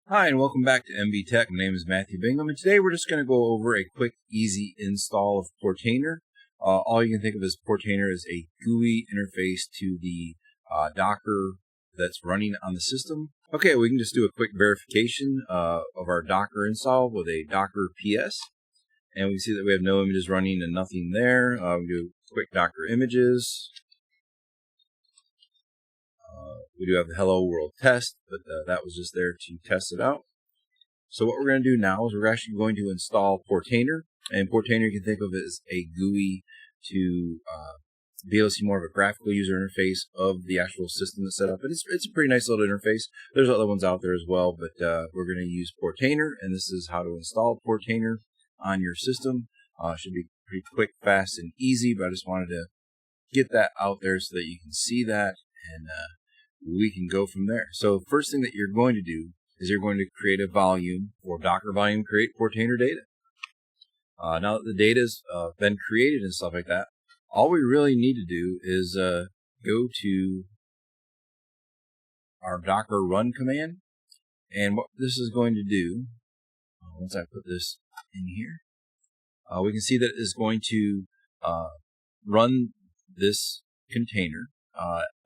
Hi, and welcome back to MB Tech. My name is Matthew Bingham, and today we're just going to go over a quick, easy install of Portainer. All you can think of as Portainer is a GUI interface to the Docker that's running on the system. Okay, we can just do a quick verification of our Docker install with a Docker PS. And we can see that we have no images running and nothing there. We do quick Docker images. We do have the hello world test, but that was just there to test it out. So what we're going to do now is we're actually going to install Portainer. And Portainer you can think of it as a GUI to be able to see more of a graphical user interface of the actual system that's set up. And it's a pretty nice little interface. There's other ones out there as well, but we're going to use Portainer, and this is how to install Portainer on your system. Should be pretty quick, fast, and easy, but I just wanted to get that out there so that you can see that, and we can go from there. So first thing that you're going to do is you're going to create a volume for Docker volume create Portainer data. Now that the data's been created and stuff like that, all we really need to do is go to our Docker run command. And what this is going to do, once I put this in here, we can see that it's going to run this container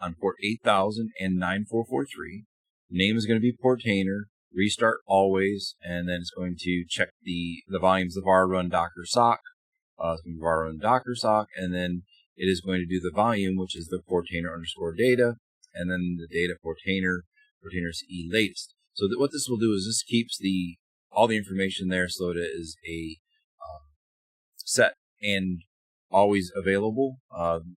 on port 8000 and 9443. Name is going to be Portainer, restart always, and then it's going to check the volumes of var run docker sock. It's going to be var run docker sock, and then it is going to do the volume, which is the Portainer underscore data, and then the data Portainer's e latest. So what this will do is this keeps all the information there so that it is a set and always available,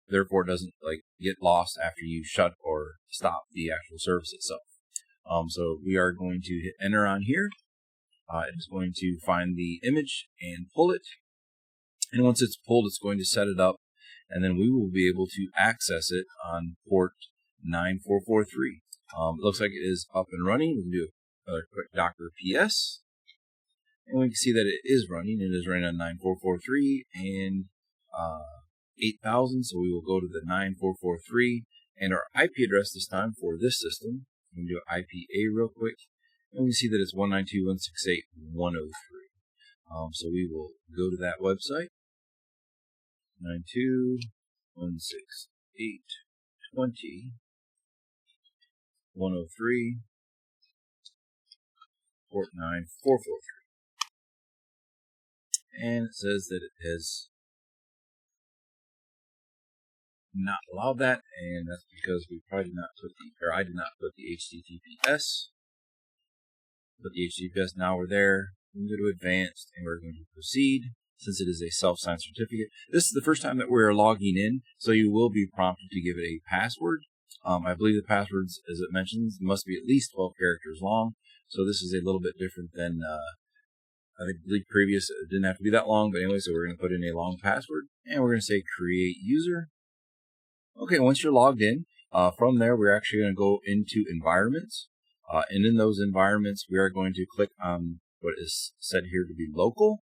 therefore it doesn't get lost after you shut or stop the actual service itself. So we are going to hit enter on here. It is going to find the image and pull it, and once it's pulled, it's going to set it up, and then we will be able to access it on port 9443. It looks like it is up and running. We can do another quick Docker PS, and we can see that it is running. It is running on 9443 and 8000, so we will go to the 9443 and our IP address this time for this system. We can do IPA real quick, and we can see that it's 192.168.103. So we will go to that website, 192.168.20.103, port 9443. And it says that it has not allowed that, and that's because we probably did not put I did not put the HTTPS. Put the HTTPS. Now we're there. We can go to advanced, and we're going to proceed. Since it is a self-signed certificate, this is the first time that we're logging in, so you will be prompted to give it a password. I believe the passwords, as it mentions, must be at least 12 characters long. So this is a little bit different than I believe previous. It didn't have to be that long, but anyway, so we're going to put in a long password, and we're going to say create user. Okay, once you're logged in, from there, we're actually going to go into environments. And in those environments, we are going to click on what is said here to be local.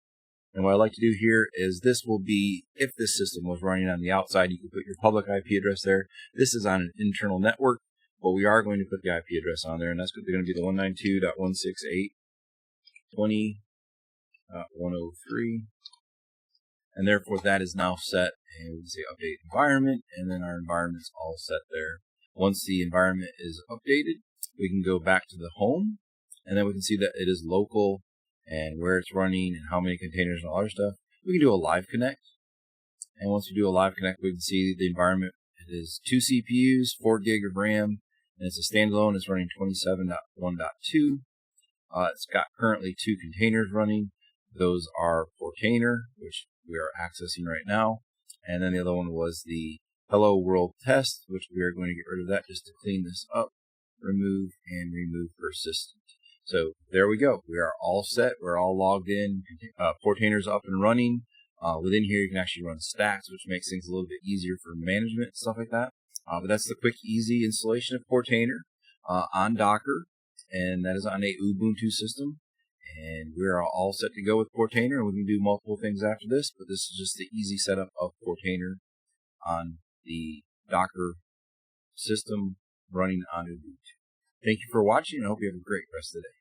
And what I like to do here is this will be, if this system was running on the outside, you can put your public IP address there. This is on an internal network, but we are going to put the IP address on there, and that's going to be the 192.168.20.103. And therefore, that is now set, and we can say update environment, and then our environment's all set there. Once the environment is updated, we can go back to the home, and then we can see that it is local, and where it's running, and how many containers and all our stuff. We can do a live connect, and once we do a live connect, we can see the environment. It is 2 CPUs, 4 gig of RAM, and it's a standalone. It's running 27.1.2. It's got currently 2 containers running. Those are Portainer, which we are accessing right now, and then the other one was the hello world test, which we are going to get rid of that just to clean this up, remove persistent. So there we go. We are all set. We're all logged in. Portainer's up and running. Within here, you can actually run stacks, which makes things a little bit easier for management and stuff like that. But that's the quick, easy installation of Portainer on Docker, and that is on a Ubuntu system. And we're all set to go with Portainer, and we can do multiple things after this, but this is just the easy setup of Portainer on the Docker system running on Ubuntu. Thank you for watching, and I hope you have a great rest of the day.